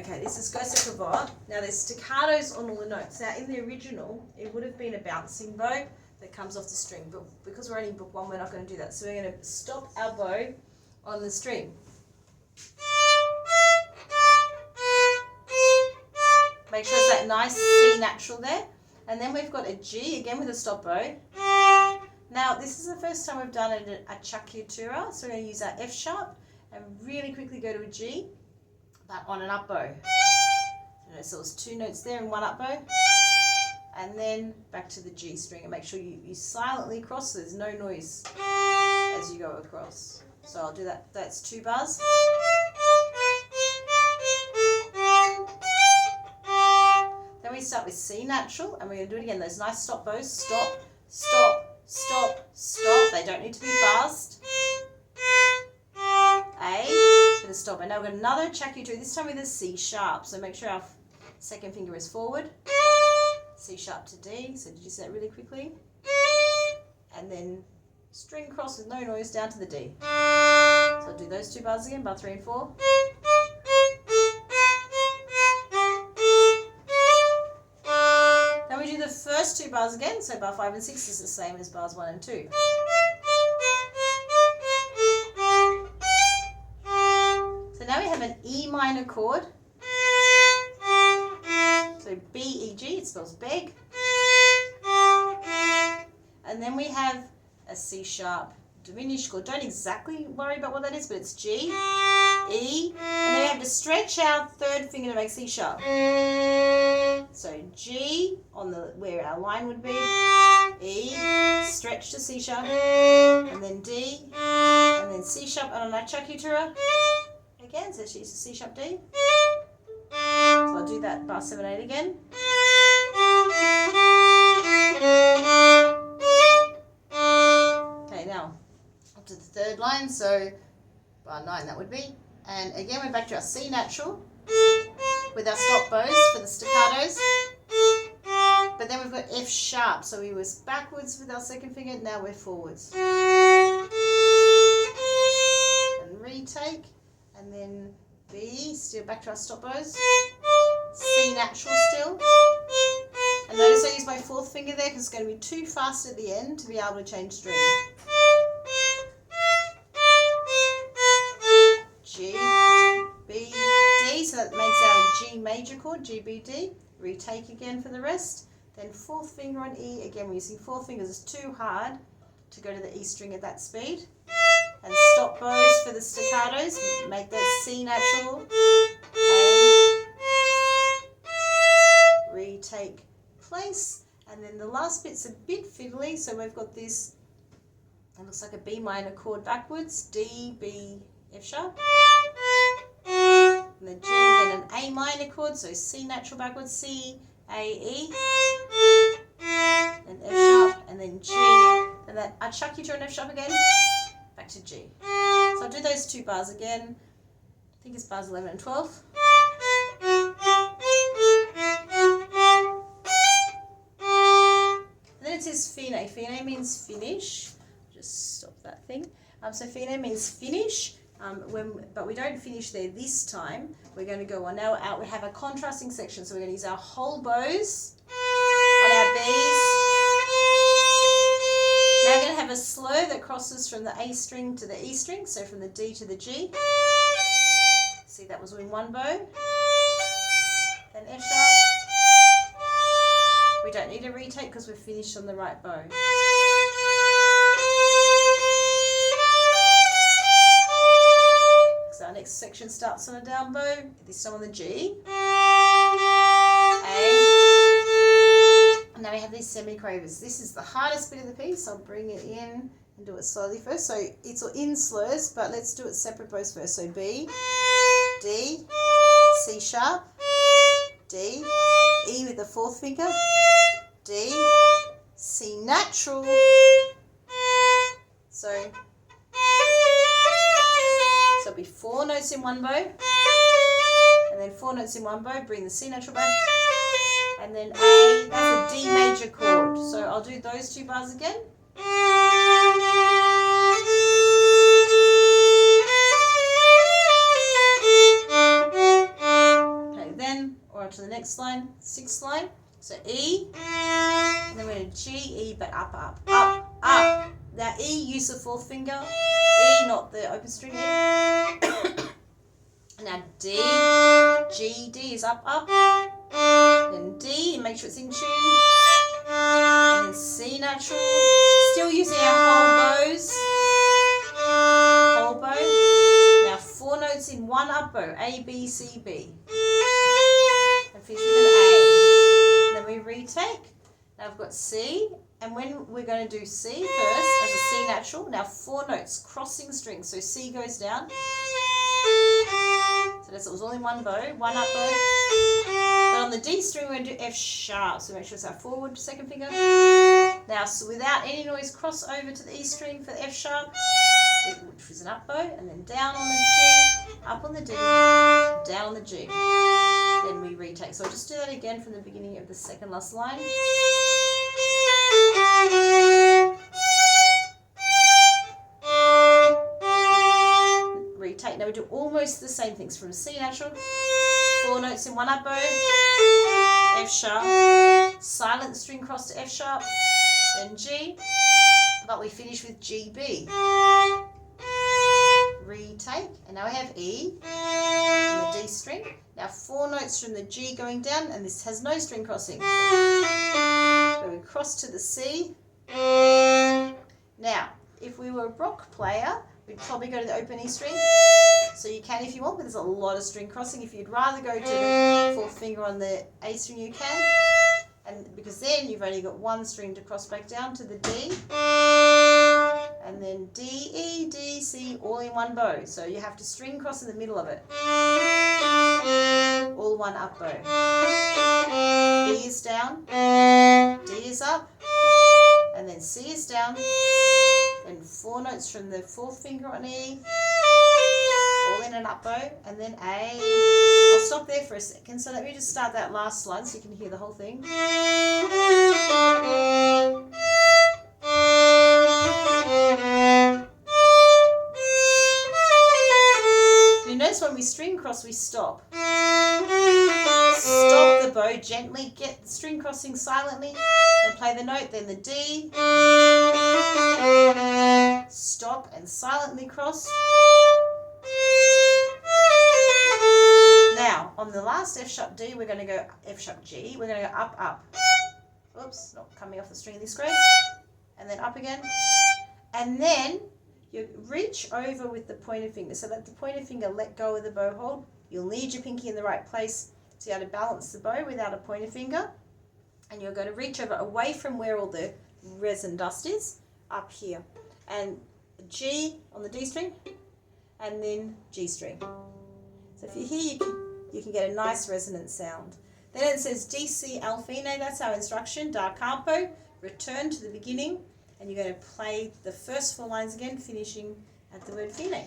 Okay, this is Gossec Gavotte. Now there's staccatos on all the notes. Now in the original, it would have been a bouncing bow that comes off the string, but because we're only in book one, we're not going to do that. So we're going to stop our bow on the string. Make sure it's that nice C natural there. And then we've got a G, again with a stop bow. Now this is the first time we've done a acciaccatura, so we're going to use our F sharp and really quickly go to a G, but on an up bow. So there's two notes there and one up bow. And then back to the G string, and make sure you silently cross so there's no noise as you go across. So I'll do that, that's 2 bars. Then we start with C natural, and we're going to do it again, those nice stop bows. Stop, stop, stop, stop. They don't need to be fast. A, with a stop. And now we've got another acciaccatura, this time with a C sharp. So make sure our second finger is forward. C sharp to D. So did you see that really quickly? And then string cross with no noise down to the D. So I'll do those 2 bars again, bar 3 and 4. Then we do the first 2 bars again, so bar 5 and 6 is the same as bars 1 and 2. So now we have an E minor chord. So B, E, G, it spells beg. And then we have a C sharp diminished chord. Don't exactly worry about what that is, but it's G, E, and then we have to stretch our third finger to make C sharp. So G on the where our line would be, E, stretch to C sharp, and then D, and then C sharp on an acciaccatura. Again, so she's C sharp D. So I'll do that bar 7, 8 again. Okay, now up to the third line, so bar 9 that would be. And again we're back to our C natural with our stop bows for the staccatos. But then we've got F sharp, so we was backwards with our second finger, now we're forwards. And retake, and then B, still back to our stop bows. C natural still. And notice I use my 4th finger there because it's going to be too fast at the end to be able to change string. G, B, D, so that makes our G major chord, G, B, D. Retake again for the rest. Then 4th finger on E, again we're using 4 fingers, it's too hard to go to the E string at that speed. And stop bows for the staccatos, make that C natural, A, retake place, and then the last bit's a bit fiddly, so we've got this, it looks like a B minor chord backwards, D, B, F sharp, and then G, then an A minor chord, so C natural backwards, C, A, E, and F sharp, and then G, and that acciaccatura and F sharp again, back to G. So I'll do those 2 bars again, I think it's bars 11 and 12. And then it says fine. Fine means finish. Just stop that thing. So fine means finish, but we don't finish there this time. We're going to go on now out. We have a contrasting section, so we're going to use our whole bows on our Bs. Now we're going to have a slow that crosses from the A string to the E string, so from the D to the G. See, that was in one bow. Then F sharp. We don't need a retake because we're finished on the right bow. So our next section starts on a down bow, this time on the G. A. And now we have these semiquavers. This is the hardest bit of the piece. I'll bring it in and do it slowly first. So it's in slurs, but let's do it separate bows first. So B, D, C sharp, D, E with the 4th finger, D, C natural. So it'll be 4 notes in one bow, and then 4 notes in one bow, bring the C natural back, and then A, that's a D major chord. So I'll do those 2 bars again. on to the next line, 6th line. So E, and then we're going to G, E, but up, up, up, up. Now E, use the 4th finger. E, not the open string E. Now D, G, D is up, up. Then D, make sure it's in tune. And then C natural. Still using our whole bows. Whole bow. Now 4 notes in 1 up bow. A, B, C, B. And finish with an A. Then we retake. Now I've got C. And when we're going to do C first as a C natural, now 4 notes, crossing strings. So C goes down. So it was all in 1 bow, 1 up bow. But on the D string, we're going to do F sharp. So make sure it's our forward 2nd finger. Now, so without any noise, cross over to the E string for the F sharp, which was an up bow, and then down on the G, up on the D, down on the G. Then we retake. So I'll just do that again from the beginning of the 2nd last line. Retake. Now we do almost the same things from C natural, 4 notes in 1 up bow, F sharp, silent string cross to F sharp, then G, but we finish with G, B. Retake, and now we have E on the D string. Now 4 notes from the G going down, and this has no string crossing. So we cross to the C. Now, if we were a rock player, we'd probably go to the open E string. So you can if you want, but there's a lot of string crossing. If you'd rather go to the 4th finger on the A string, you can. And because then you've only got 1 string to cross back down to the D. And then D, E, D, C, all in 1 bow. So you have to string cross in the middle of it. All 1 up bow. B is down. D is up. And then C is down. Then 4 notes from the 4th finger on E. All in an up bow. And then A. I'll stop there for a second. So let me just start that last line so you can hear the whole thing. You notice when we string cross, we stop. Stop the bow gently, get the string crossing silently, and play the note, then the D. Stop and silently cross. Now, on the last F sharp D, we're going to go F sharp G. We're going to go up, up. Oops, not coming off the string this grade. And then up again. And then you reach over with the pointer finger. So let the pointer finger let go of the bow hold. You'll need your pinky in the right place to be able to balance the bow without a pointer finger. And you're going to reach over away from where all the resin dust is, up here. And G on the D string, and then G string. So if you're here, you can get a nice resonant sound. Then it says D, C, Al fine, that's our instruction, da capo, return to the beginning, and you're going to play the first 4 lines again, finishing at the word fine.